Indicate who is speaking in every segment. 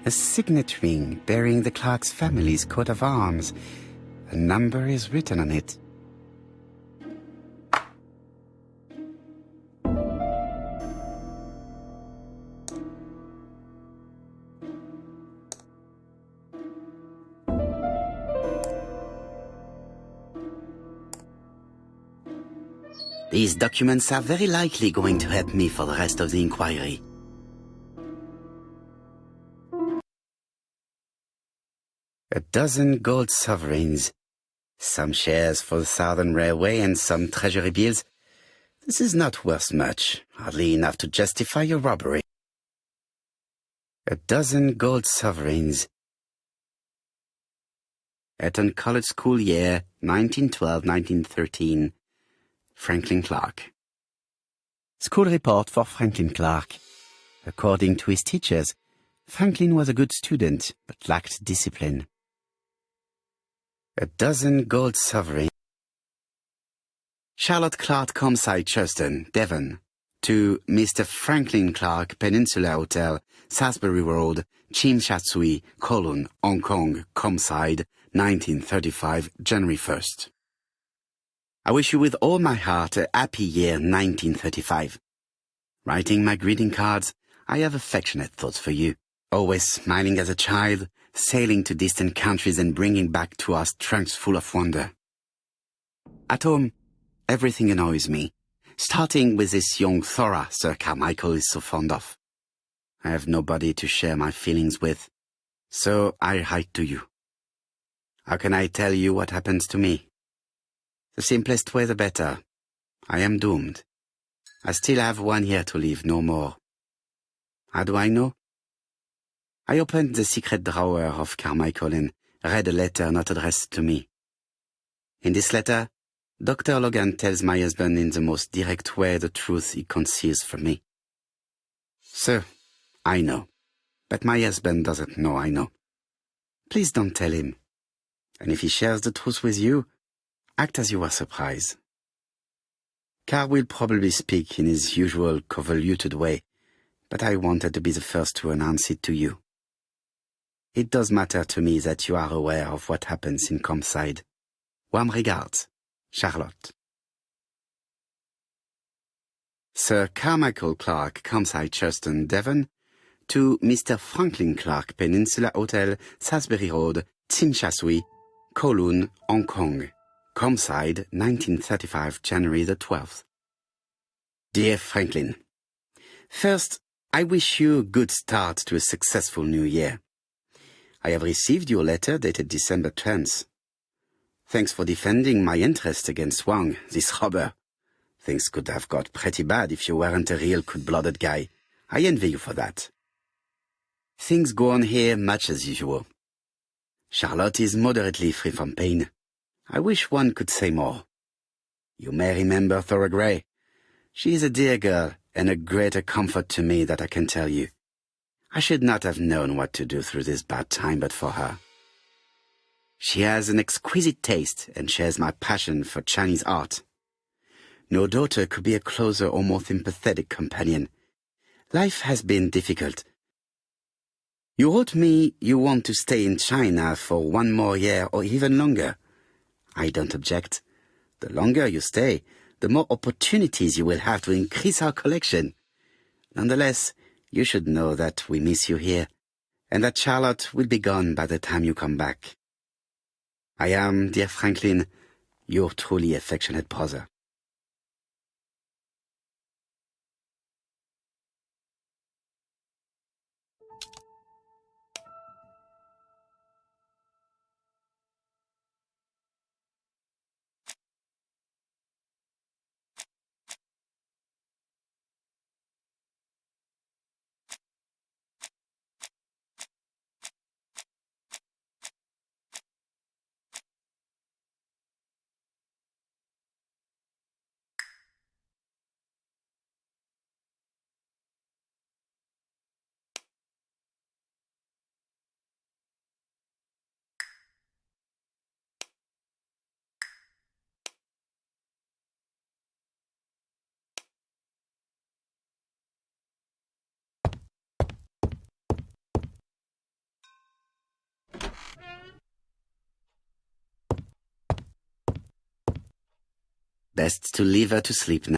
Speaker 1: A signet ring bearing the Clark's family's coat of arms. A number is written on it. These documents are very likely going to help me for the rest of the inquiry. A dozen gold sovereigns. Some shares for the Southern Railway and some treasury bills. This is not worth much, hardly enough to justify a robbery. A dozen gold sovereigns. Eton College School year, 1912-1913. Franklin Clark. School report for Franklin Clark. According to his teachers, Franklin was a good student, but lacked discipline. A dozen gold sovereigns. Charlotte Clark, Comside, Churston, Devon. To Mr. Franklin Clark, Peninsula Hotel, Salisbury Road, Chinchasui, Kowloon, Hong Kong, Comside, 1935, January 1st. I wish you with all my heart a happy year 1935. Writing my greeting cards, I have affectionate thoughts for you. Always smiling as a child, sailing to distant countries and bringing back to us trunks full of wonder. At home, everything annoys me, starting with this young Thora Sir Carmichael is so fond of. I have nobody to share my feelings with, so I write to you. How can I tell you what happens to me? The simplest way the better. I am doomed. I still have 1 year to live, no more. How do I know? I opened the secret drawer of Carmichael and read a letter not addressed to me. In this letter, Dr. Logan tells my husband in the most direct way the truth he conceals from me. Sir, I know, but my husband doesn't know I know. Please don't tell him. And if he shares the truth with you, act as you are surprised. Carr will probably speak in his usual convoluted way, but I wanted to be the first to announce it to you. It does matter to me that you are aware of what happens in Comside. Warm regards, Charlotte. Sir Carmichael Clark, Comside, Churston, Devon. To Mr. Franklin Clark, Peninsula Hotel, Salisbury Road, Chinchasui, Kowloon, Hong Kong. Comside, 1935, January the 12th. Dear Franklin, first, I wish you a good start to a successful new year. I have received your letter dated December 10th. Thanks for defending my interest against Wang, this robber. Things could have got pretty bad if you weren't a real cold-blooded guy. I envy you for that. Things go on here much as usual. Charlotte is moderately free from pain. I wish one could say more. You may remember Thora Gray. She is a dear girl and a greater comfort to me that I can tell you. I should not have known what to do through this bad time but for her. She has an exquisite taste and shares my passion for Chinese art. No daughter could be a closer or more sympathetic companion. Life has been difficult. You wrote me you want to stay in China for 1 more year or even longer. I don't object. The longer you stay, the more opportunities you will have to increase our collection. Nonetheless, you should know that we miss you here, and that Charlotte will be gone by the time you come back. I am, dear Franklin, your truly affectionate brother. Best to leave her to sleep now.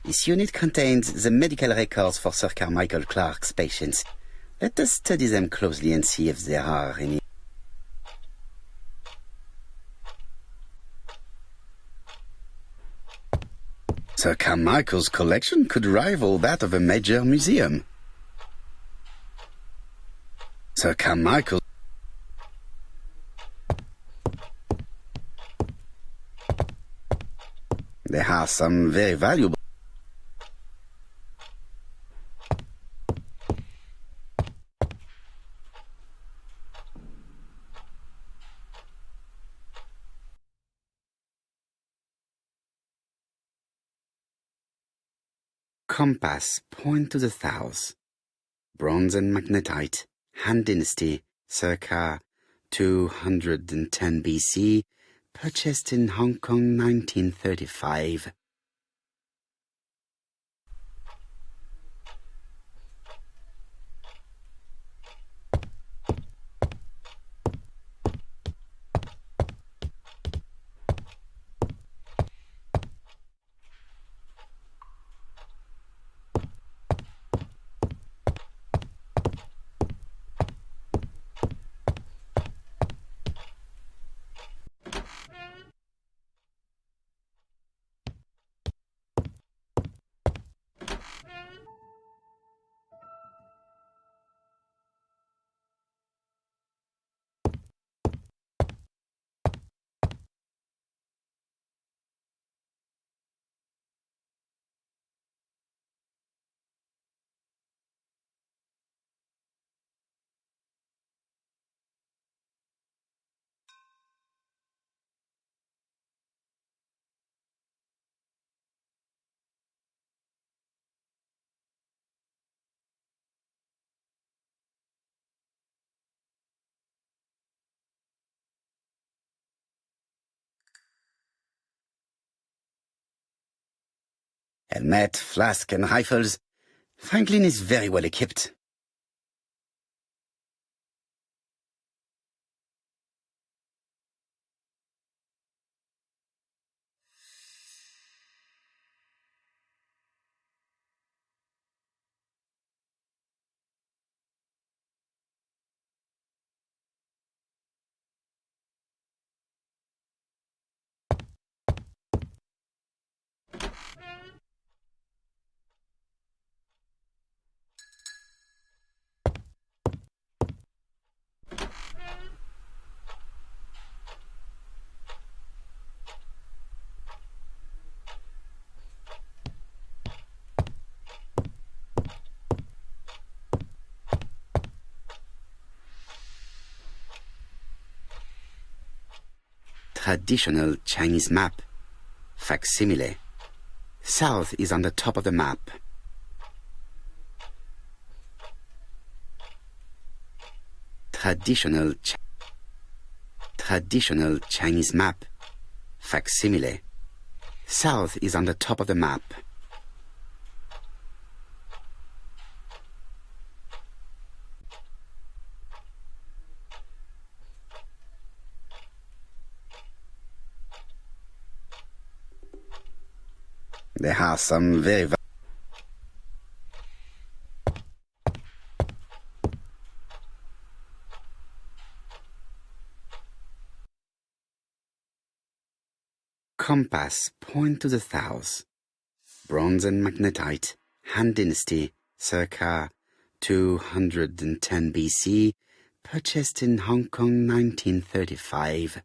Speaker 1: This unit contains the medical records for Sir Carmichael Clarke's patients. Let us study them closely and see if there are any. Sir Carmichael's collection could rival that of a major museum. Sir Carmichael. There are some very valuable. Compass, point to the south. Bronze and magnetite, Han Dynasty, circa 210 BC, purchased in Hong Kong 1935. Helmet, flask, and rifles. Franklin is very well equipped. Traditional Chinese map. Facsimile. South is on the top of the map. Traditional Chinese map. Facsimile. South is on the top of the map. There are some very Compass, point to the south. Bronze and magnetite, Han Dynasty, circa 210 BC, purchased in Hong Kong 1935.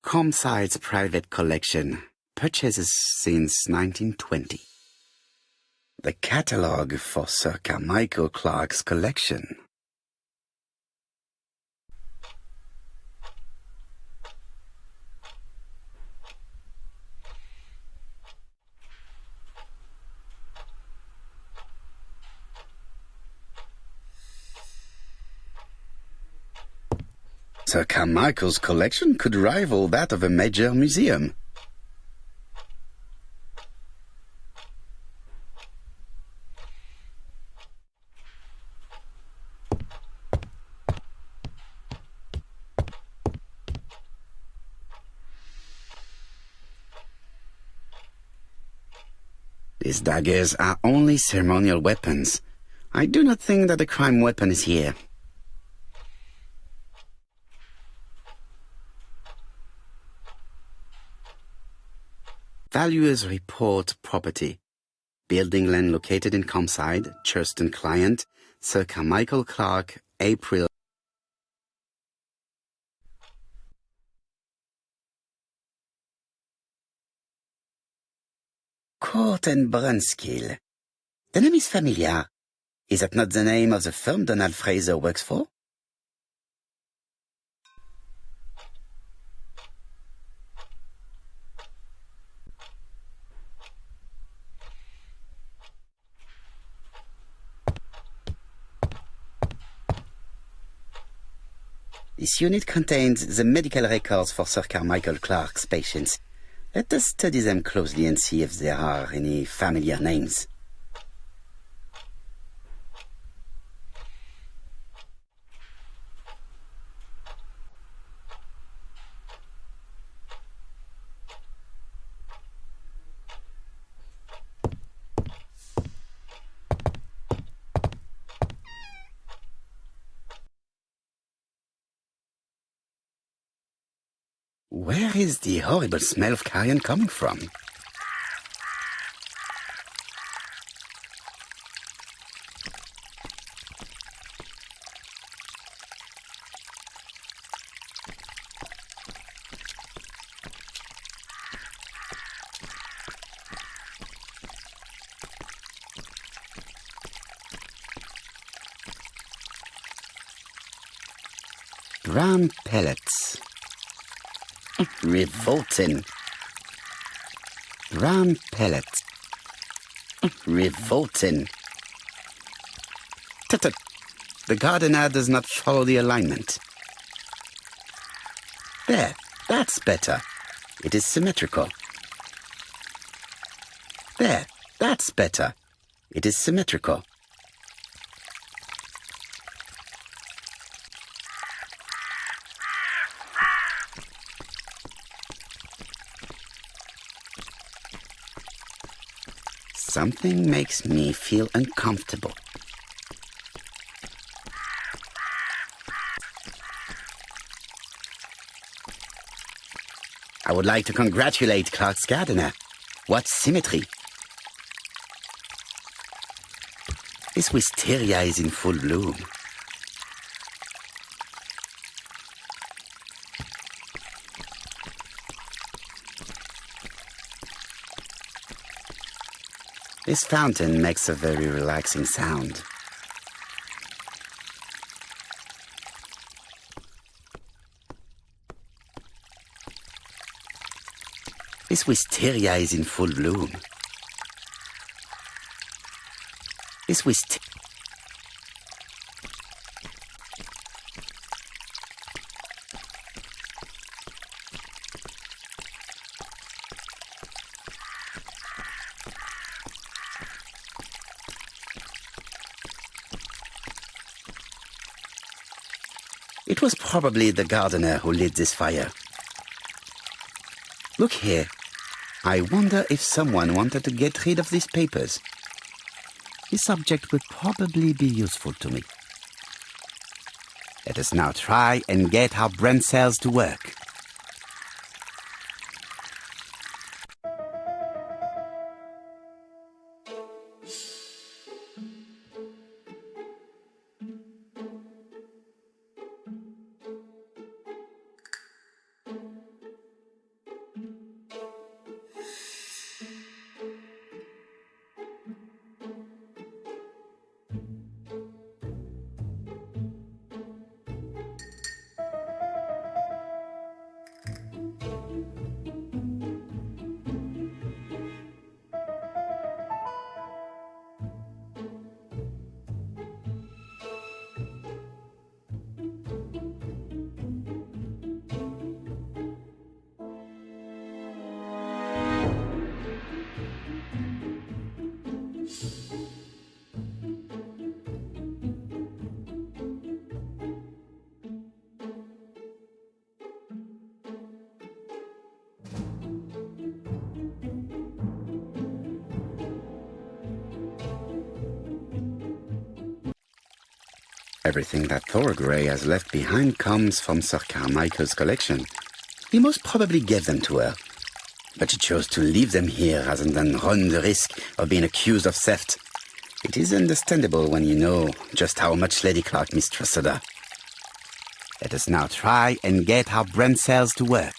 Speaker 1: Comside's private collection, purchases since 1920. The catalogue for Sir Carmichael Clarke's collection. Sir Carmichael's collection could rival that of a major museum. These daggers are only ceremonial weapons. I do not think that the crime weapon is here. Valuers report property. Building land located in Comside, Churston client, Sir Carmichael Clarke, April. Court and Brunskill. The name is familiar. Is that not the name of the firm Donald Fraser works for? This unit contains the medical records for Sir Carmichael Clarke's patients. Let us study them closely and see if there are any familiar names. Where is the horrible smell of carrion coming from? Brown pellets. Revolting. Brown pellets. Revolting. Tut-tut. The gardener does not follow the alignment. There, that's better. It is symmetrical. There, that's better. It is symmetrical. Something makes me feel uncomfortable. I would like to congratulate Clarke's gardener. What symmetry! This wisteria is in full bloom. This fountain makes a very relaxing sound. This wisteria is in full bloom. This wisteria... It was probably the gardener who lit this fire. Look here. I wonder if someone wanted to get rid of these papers. This object would probably be useful to me. Let us now try and get our brain cells to work. Everything that Thorgray has left behind comes from Sir Carmichael's collection. He most probably gave them to her, but she chose to leave them here rather than run the risk of being accused of theft. It is understandable when you know just how much Lady Clark mistrusted her. Let us now try and get our brain cells to work.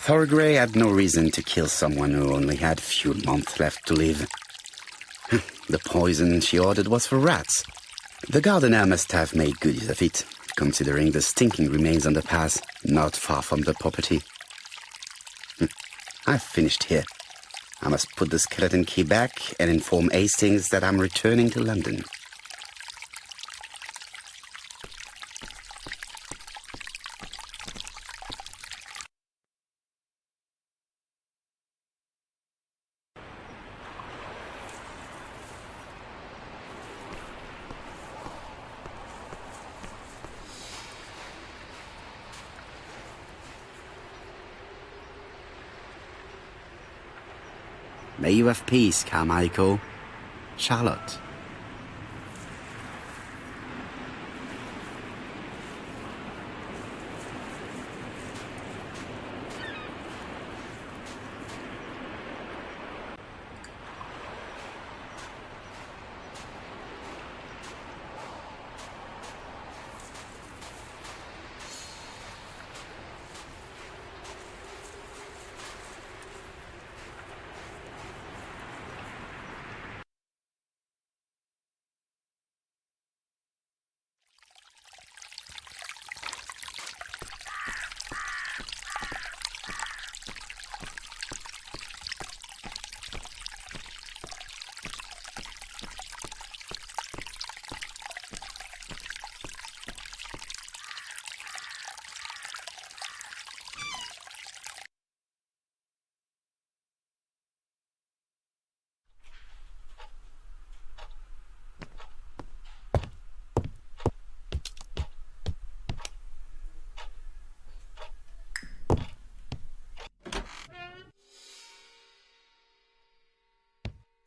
Speaker 1: Thorgray had no reason to kill someone who only had a few months left to live. The poison she ordered was for rats. The gardener must have made good use of it, considering the stinking remains on the path, not far from the property. I've finished here. I must put the skeleton key back and inform Hastings that I'm returning to London. May you have peace, Carmichael. Charlotte.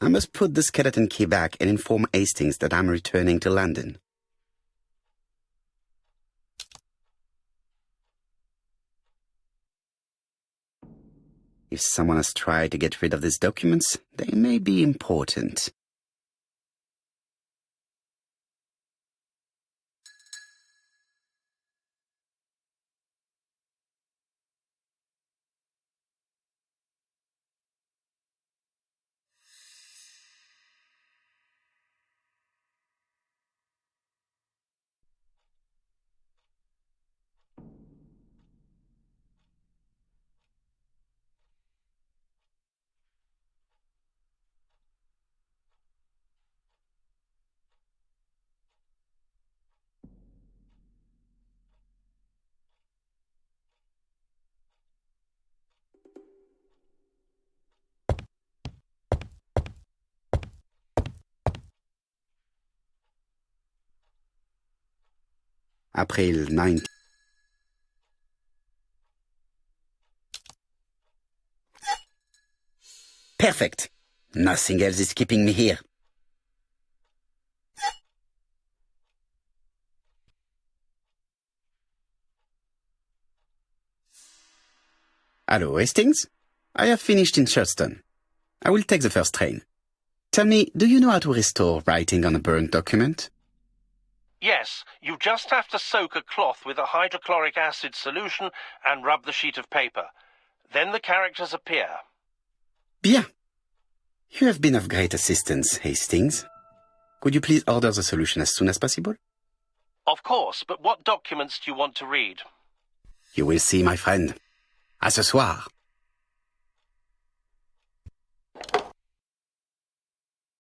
Speaker 1: I must put the skeleton key back and inform Hastings that I'm returning to London. If someone has tried to get rid of these documents, they may be important. April 9. Perfect. Nothing else is keeping me here. Hello, Hastings. I have finished in Charleston. I will take the first train. Tell me, do you know how to restore writing on a burnt document?
Speaker 2: Yes, you just have to soak a cloth with a hydrochloric acid solution and rub the sheet of paper. Then the characters appear.
Speaker 1: Bien. You have been of great assistance, Hastings. Could you please order the solution as soon as possible?
Speaker 2: Of course, but what documents do you want to read?
Speaker 1: You will see, my friend. À ce soir.